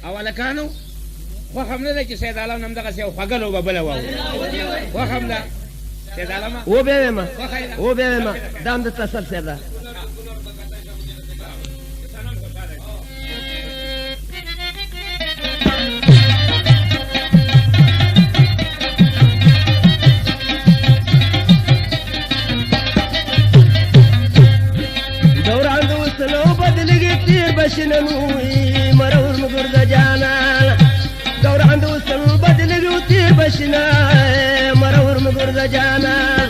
او هلکانو خوښ هم نه ده چې سید عالم هم دغسې یو خوږه لوبه بله واوري خوښ هم ده سید عالمه وبیا ویمه وبیا ویمه دا هم د تسل صاحب ده دوران د وسلو بدلېږي تېر بشننوي مرور مګر د جانان دوران د وسلو بدلېږي تېر بشنه مرور مګر د جانان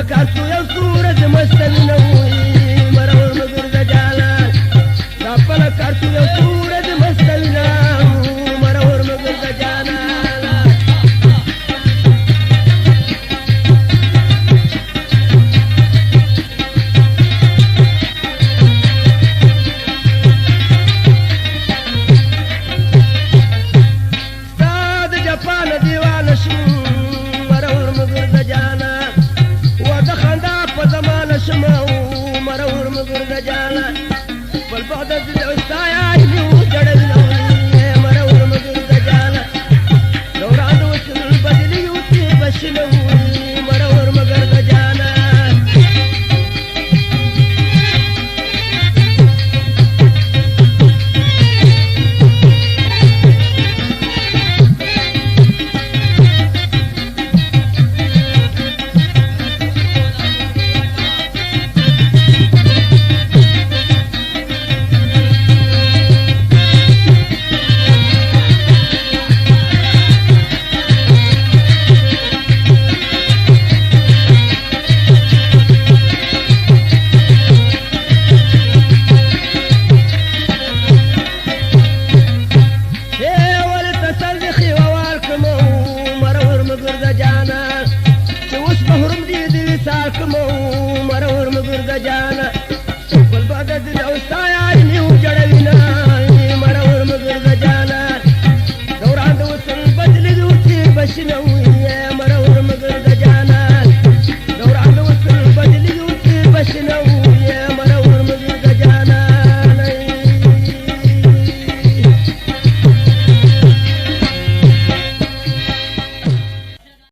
کاسو یو سورج مستوینوي مرور مګر د جانان خپل کاسو یو سورج مستوینوي مرور مګر د جانان ستا د جاپان دیوانه شم مرور مګر د جانان شمو مرور مګر د جانان بل بعد د استایا یو جړلو مرور مګر د جانان دوران د وسل بدلی یو تی بشلو مرور مګر د جانان مرور مګر د جانان